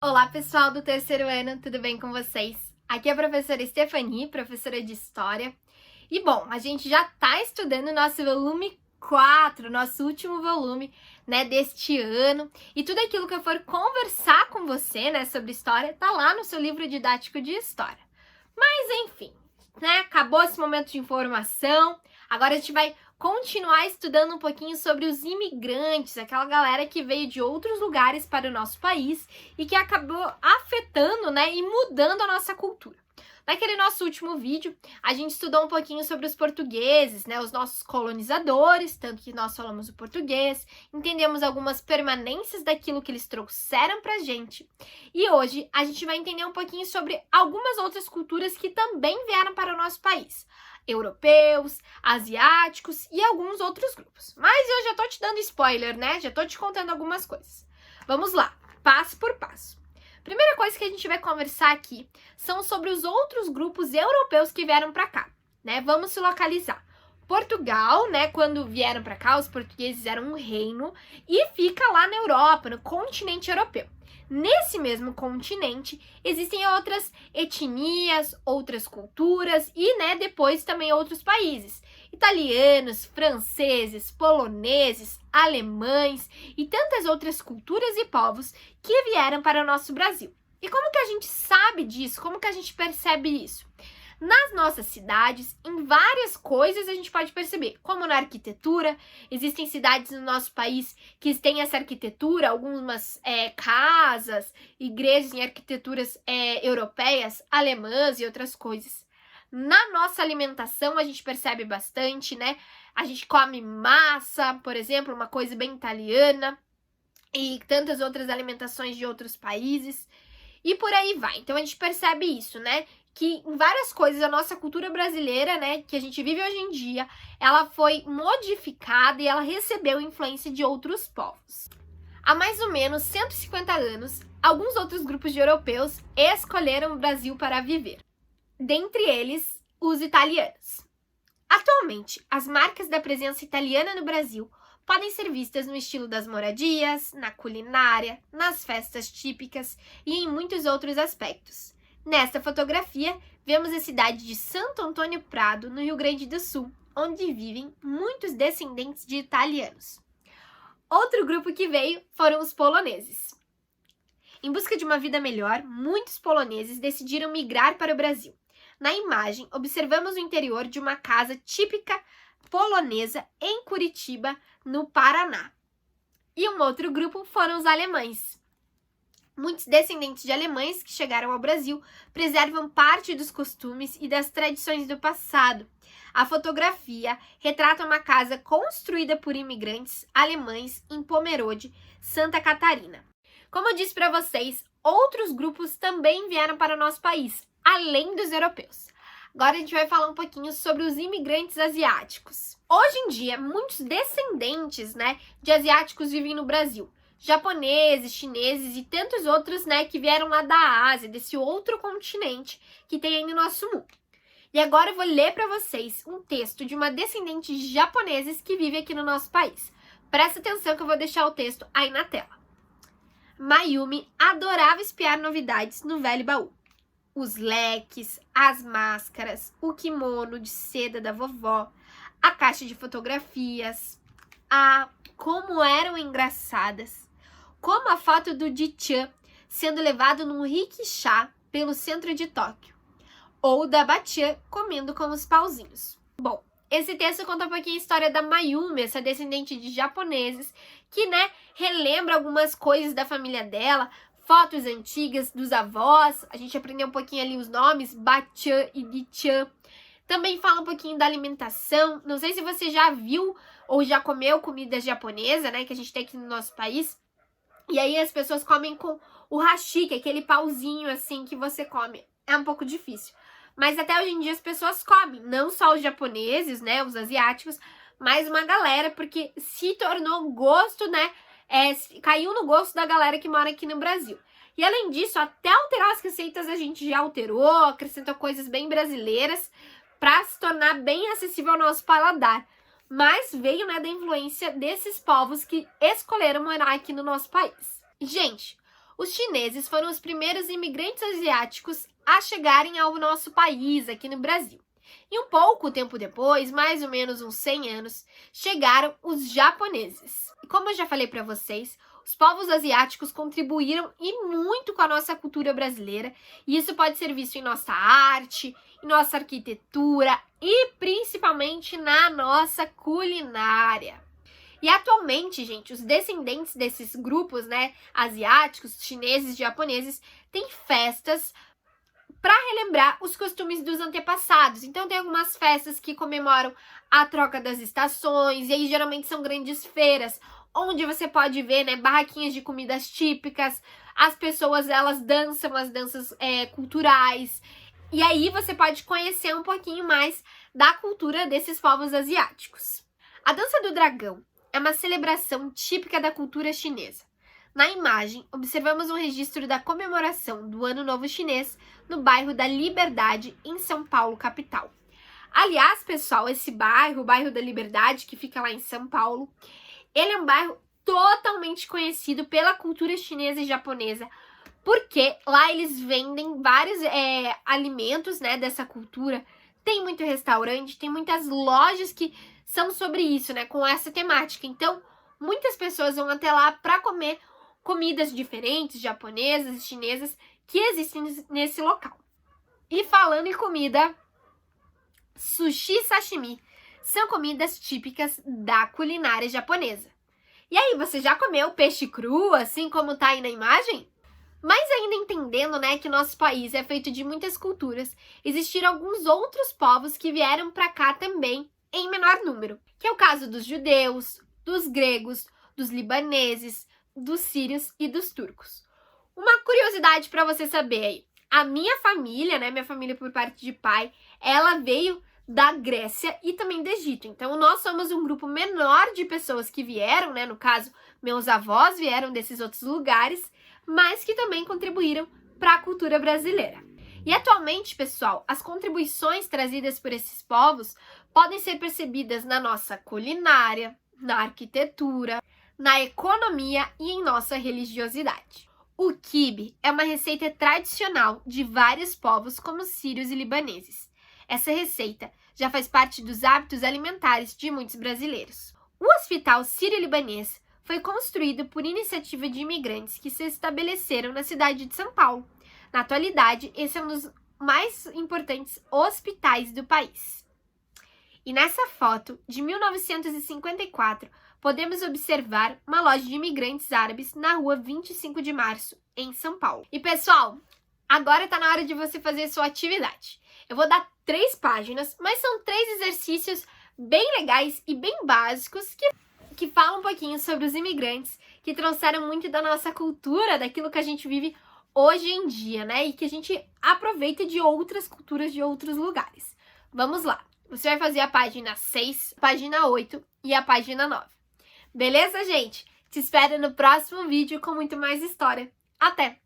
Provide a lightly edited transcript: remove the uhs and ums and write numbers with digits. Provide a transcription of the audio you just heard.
Olá, pessoal do terceiro ano, tudo bem com vocês? Aqui é a professora Stephanie, professora de História. E bom, a gente já está estudando o nosso volume 4, nosso último volume, né, deste ano. E tudo aquilo que eu for conversar com você, né, sobre história, tá lá no seu livro didático de História. Mas enfim, né, acabou esse momento de informação. Agora a gente vai continuar estudando um pouquinho sobre os imigrantes, aquela galera que veio de outros lugares para o nosso país e que acabou afetando, né, e mudando a nossa cultura. Naquele nosso último vídeo, a gente estudou um pouquinho sobre os portugueses, né, os nossos colonizadores, tanto que nós falamos o português, entendemos algumas permanências daquilo que eles trouxeram pra gente. E hoje a gente vai entender um pouquinho sobre algumas outras culturas que também vieram para o nosso país. Europeus, asiáticos e alguns outros grupos. Mas eu já tô te dando spoiler, né? Já tô te contando algumas coisas. Vamos lá, passo por passo. Primeira coisa que a gente vai conversar aqui são sobre os outros grupos europeus que vieram para cá, né? Vamos se localizar. Portugal, né, quando vieram para cá, os portugueses eram um reino e fica lá na Europa, no continente europeu. Nesse mesmo continente existem outras etnias, outras culturas e, né, depois também outros países. Italianos, franceses, poloneses, alemães e tantas outras culturas e povos que vieram para o nosso Brasil. E como que a gente sabe disso? Como que a gente percebe isso? Nas nossas cidades, em várias coisas a gente pode perceber, como na arquitetura, existem cidades no nosso país que têm essa arquitetura, algumas casas, igrejas em arquiteturas europeias, alemãs e outras coisas. Na nossa alimentação a gente percebe bastante, né? A gente come massa, por exemplo, uma coisa bem italiana, e tantas outras alimentações de outros países, e por aí vai. Então a gente percebe isso, né? Que em várias coisas a nossa cultura brasileira, né, que a gente vive hoje em dia, ela foi modificada e ela recebeu influência de outros povos. Há mais ou menos 150 anos, alguns outros grupos de europeus escolheram o Brasil para viver. Dentre eles, os italianos. Atualmente, as marcas da presença italiana no Brasil podem ser vistas no estilo das moradias, na culinária, nas festas típicas e em muitos outros aspectos. Nesta fotografia, vemos a cidade de Santo Antônio Prado, no Rio Grande do Sul, onde vivem muitos descendentes de italianos. Outro grupo que veio foram os poloneses. Em busca de uma vida melhor, muitos poloneses decidiram migrar para o Brasil. Na imagem, observamos o interior de uma casa típica polonesa em Curitiba, no Paraná. E um outro grupo foram os alemães. Muitos descendentes de alemães que chegaram ao Brasil preservam parte dos costumes e das tradições do passado. A fotografia retrata uma casa construída por imigrantes alemães em Pomerode, Santa Catarina. Como eu disse para vocês, outros grupos também vieram para o nosso país, além dos europeus. Agora a gente vai falar um pouquinho sobre os imigrantes asiáticos. Hoje em dia, muitos descendentes, né, de asiáticos vivem no Brasil. Japoneses, chineses e tantos outros, né, que vieram lá da Ásia, desse outro continente que tem aí no nosso mundo. E agora eu vou ler para vocês um texto de uma descendente de japoneses que vive aqui no nosso país. Presta atenção que eu vou deixar o texto aí na tela. Mayumi adorava espiar novidades no velho baú. Os leques, as máscaras, o kimono de seda da vovó, a caixa de fotografias. Ah, como eram engraçadas! Como a foto do Ji-chan sendo levado num rickshaw pelo centro de Tóquio. Ou da Bachan comendo com os pauzinhos. Bom, esse texto conta um pouquinho a história da Mayumi, essa descendente de japoneses, que, né, relembra algumas coisas da família dela, fotos antigas dos avós, a gente aprendeu um pouquinho ali os nomes, Bachan e Ji-chan. Também fala um pouquinho da alimentação, não sei se você já viu ou já comeu comida japonesa, né, que a gente tem aqui no nosso país. E aí as pessoas comem com o hashi, que é aquele pauzinho assim que você come. É um pouco difícil. Mas até hoje em dia as pessoas comem, não só os japoneses, né, os asiáticos, mas uma galera, porque se tornou gosto, né, caiu no gosto da galera que mora aqui no Brasil. E além disso, até alterar as receitas a gente já alterou, acrescentou coisas bem brasileiras para se tornar bem acessível ao nosso paladar. Mas veio, né, da influência desses povos que escolheram morar aqui no nosso país. Gente, Os chineses foram os primeiros imigrantes asiáticos a chegarem ao nosso país, aqui no Brasil. E um pouco tempo depois, mais ou menos uns 100 anos, chegaram os japoneses. E como eu já falei para vocês, os povos asiáticos contribuíram e muito com a nossa cultura brasileira, e isso pode ser visto em nossa arte, em nossa arquitetura e principalmente na nossa culinária. E atualmente, gente, os descendentes desses grupos, né, asiáticos, chineses, japoneses, têm festas para relembrar os costumes dos antepassados. Então tem algumas festas que comemoram a troca das estações, e aí geralmente são grandes feiras, onde você pode ver, né, barraquinhas de comidas típicas, as pessoas, elas dançam as danças culturais, e aí você pode conhecer um pouquinho mais da cultura desses povos asiáticos. A dança do dragão é uma celebração típica da cultura chinesa. Na imagem, observamos um registro da comemoração do Ano Novo Chinês no bairro da Liberdade, em São Paulo, capital. Aliás, pessoal, esse bairro, o bairro da Liberdade, que fica lá em São Paulo, ele é um bairro totalmente conhecido pela cultura chinesa e japonesa, porque lá eles vendem vários alimentos, né, dessa cultura. Tem muito restaurante, tem muitas lojas que são sobre isso, né, com essa temática. Então, muitas pessoas vão até lá para comer comidas diferentes, japonesas e chinesas, que existem nesse local. E falando em comida, sushi e sashimi são comidas típicas da culinária japonesa. E aí, você já comeu peixe cru, assim como tá aí na imagem? Mas ainda entendendo, né, que nosso país é feito de muitas culturas, existiram alguns outros povos que vieram para cá também, em menor número, que é o caso dos judeus, dos gregos, dos libaneses, dos sírios e dos turcos. Uma curiosidade para você saber aí, a minha família, né, minha família por parte de pai, ela veio da Grécia e também do Egito. Então, nós somos um grupo menor de pessoas que vieram, né, no caso, meus avós vieram desses outros lugares, mas que também contribuíram para a cultura brasileira. E atualmente, pessoal, as contribuições trazidas por esses povos podem ser percebidas na nossa culinária, na arquitetura, na economia e em nossa religiosidade. O quibe é uma receita tradicional de vários povos como sírios e libaneses. Essa receita já faz parte dos hábitos alimentares de muitos brasileiros. O Hospital Sírio-Libanês foi construído por iniciativa de imigrantes que se estabeleceram na cidade de São Paulo. Na atualidade, esse é um dos mais importantes hospitais do país. E nessa foto, de 1954, podemos observar uma loja de imigrantes árabes na rua 25 de março, em São Paulo. E pessoal, agora está na hora de você fazer sua atividade. Eu vou dar 3 páginas, mas são 3 exercícios bem legais e bem básicos que falam um pouquinho sobre os imigrantes, que trouxeram muito da nossa cultura, daquilo que a gente vive hoje em dia, né? E que a gente aproveita de outras culturas de outros lugares. Vamos lá. Você vai fazer a página 6, a página 8 e a página 9. Beleza, gente? Te espero no próximo vídeo com muito mais história. Até!